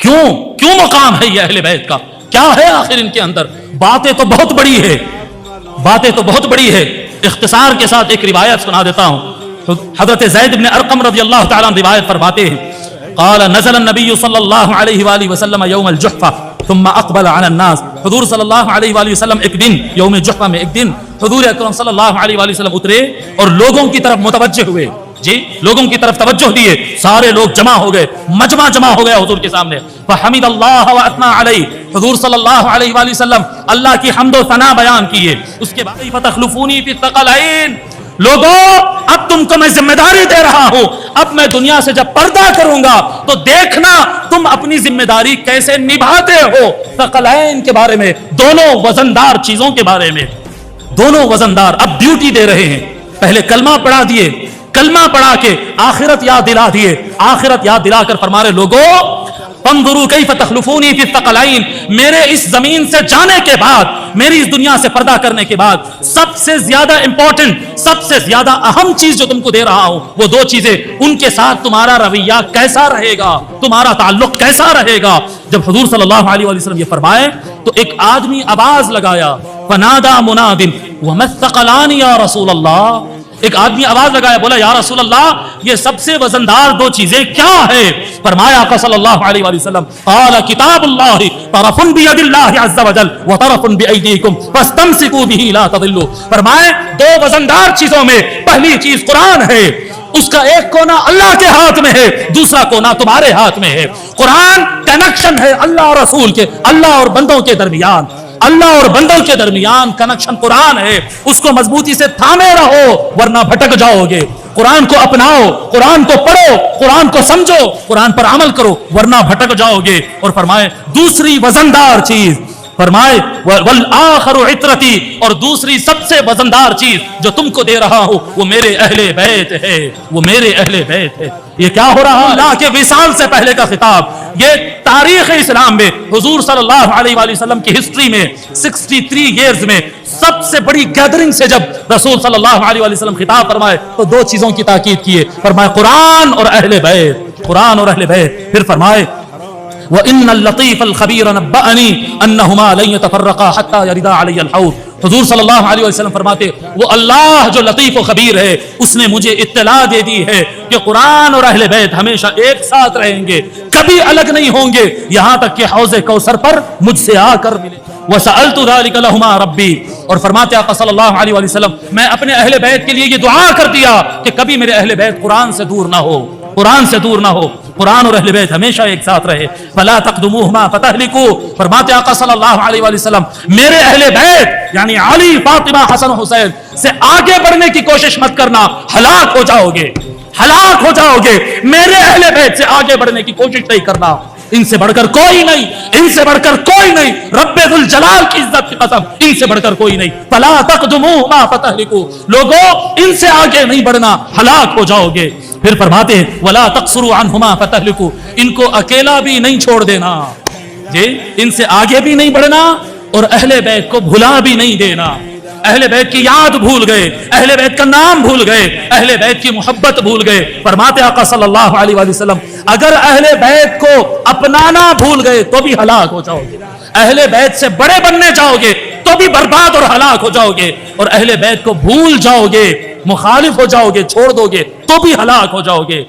کیوں مقام ہے یہ اہل بیت کا؟ کیا ہے آخر ان کے اندر؟ باتیں تو بہت بڑی ہے. اختصار کے ساتھ ایک روایت سنا دیتا ہوں. حضرت زید بن ارقم رضی اللہ تعالیٰ عنہ روایت فرماتے ہیں قال نزل النبی صلی اللہ علیہ وآلہ وسلم یوم الجحفہ ثم اقبل علی الناس. حضور صلی اللہ علیہ وآلہ وسلم ایک دن یوم جحفہ میں ایک دن حضور اکرم صلی اللہ علیہ وآلہ وسلم اترے اور لوگوں کی طرف متوجہ ہوئے. لوگوں کی طرف توجہ دیے. سارے لوگ جمع ہو گئے, مجمع جمع ہو گیا حضور کے سامنے. فحمد اللہ واثنى علیہ. حضور صلی اللہ علیہ وآلہ وسلم اللہ کی حمد و ثنا بیان کیے. اس کے بعد فتخلفونی فی الثقلین. لوگوں اب تم کو میں ذمہ داری دے رہا ہوں. اب میں دنیا سے جب پردہ کروں گا تو دیکھنا تم اپنی ذمہ داری کیسے نبھاتے ہو. ثقلین کے بارے میں, دونوں وزندار چیزوں کے بارے میں, دونوں وزندار اب ڈیوٹی دے رہے ہیں. پہلے کلمہ پڑھا دیے, کلمہ پڑھا کے آخرت یاد دلا دیے. آخرت یاد دلا کر فرما رہے لوگوں فانظروا کیف تخلفونی فی الثقلین. میرے اس زمین سے جانے کے بعد, میری اس دنیا سے پردہ کرنے کے بعد سب سے زیادہ امپورٹنٹ, سب سے زیادہ اہم چیز جو تم کو دے رہا ہوں وہ دو چیزیں. ان کے ساتھ تمہارا رویہ کیسا رہے گا, تمہارا تعلق کیسا رہے گا. جب حضور صلی اللہ علیہ وسلم یہ فرمائے تو ایک آدمی آواز لگایا فنادى مناد وما الثقلان یا رسول اللہ. ایک آدمی آواز لگایا, بولا یا رسول اللہ یہ سب سے وزندار دو چیزیں کیا ہے؟ فرمایا آقا صلی اللہ علیہ وآلہ وسلم قال کتاب اللہ طرف بید اللہ عز وجل وطرف بایدیکم فاستمسکوا به لا تضلوا. فرمائے دو وزندار چیزوں میں پہلی چیز قرآن ہے, اس کا ایک کونا اللہ کے ہاتھ میں ہے, دوسرا کونا تمہارے ہاتھ میں ہے. قرآن کنیکشن ہے اللہ اور رسول کے, اللہ اور بندوں کے درمیان, اللہ اور بندوں کے درمیان کنیکشن قرآن ہے. اس کو مضبوطی سے تھامے رہو ورنہ بھٹک جاؤ گے. قرآن کو اپناؤ, قرآن کو پڑھو, قرآن کو سمجھو, قرآن پر عمل کرو ورنہ بھٹک جاؤ گے. اور فرمائے دوسری وزندار چیز, فرمائے والآخر عطرتی, اور دوسری سب سے وزندار چیز جو تم کو دے رہا ہوں وہ میرے اہل بیت ہے, وہ میرے اہل بیت ہے. یہ کیا ہو رہا ہے؟ اللہ کے وصال سے پہلے کا خطاب. یہ تاریخ اسلام میں حضور صلی اللہ علیہ وآلہ وسلم کی ہسٹری میں 63 ایئرز میں سب سے بڑی گیدرنگ سے جب رسول صلی اللہ علیہ وآلہ وسلم خطاب فرمائے تو دو چیزوں کی تاکید کیے. فرمائے قرآن اور اہل بیت, قرآن اور اہل بیت. پھر فرمائے وَإِنَّ اللَّطِيفَ الْخَبِيرَ نَبَّأَنِي أَنَّهُمَا لَن يَتَفَرَّقَا حَتَّى يَرِدَا عَلَيَّ الْحَوْض. حضور صلی اللہ علیہ وسلم فرماتے وہ اللہ جو لطیف و خبیر ہے اس نے مجھے اطلاع دے دی ہے کہ قرآن اور اہل بیت ہمیشہ ایک ساتھ رہیں گے, کبھی الگ نہیں ہوں گے, یہاں تک کہ حوض کوثر پر مجھ سے آ کر ملے. وَسَأَلْتُ ذَلِكَ لَهُمَا رَبِّي. اور فرماتے آقا صلی اللہ علیہ وآلہ وسلم میں اپنے اہل بیت کے لیے یہ دعا کر دیا کہ کبھی میرے اہل بیت قرآن سے دور نہ ہو, قرآن سے دور نہ ہو, قرآن اور اہل بیت ہمیشہ ایک ساتھ رہے. فلا تقدموهما فتهلكوا. فرماتے آقا صلی اللہ علیہ وآلہ وسلم میرے اہل بیت یعنی علی, فاطمہ, حسن و حسین سے آگے بڑھنے کی کوشش مت کرنا, ہلاک ہو جاؤ گے, ہلاک ہو جاؤ گے. میرے اہل بیت سے آگے بڑھنے کی کوشش نہیں کرنا, ان سے بڑھ کر کوئی نہیں, ان سے بڑھ کر کوئی نہیں, رب ذوالجلال کی عزت کی قسم ان سے بڑھ کر کوئی نہیں. فلا تقدموهما فتهلكوا. لوگوں ان سے آگے نہیں بڑھنا, ہلاک ہو جاؤ گے. پھر فرماتے ہیں ولا تقصروا عنهما فتهلكوا. ان کو اکیلا بھی نہیں چھوڑ دینا, جی ان سے آگے بھی نہیں بڑھنا اور اہل بیت کو بھلا بھی نہیں دینا. اہل بیت کی یاد بھول گئے, اہل بیت کا نام بھول گئے, اہل بیت کی محبت بھول گئے. فرماتے آقا صلی اللہ علیہ وآلہ وسلم اگر اہل بیت کو اپنانا بھول گئے تو بھی ہلاک ہو جاؤ گے, اہل بیت سے بڑے بننے جاؤ گے تو بھی برباد اور ہلاک ہو جاؤ گے, اور اہل بیت کو بھول جاؤ گے, مخالف ہو جاؤ گے, چھوڑ دو گے تو بھی ہلاک ہو جاؤ گے.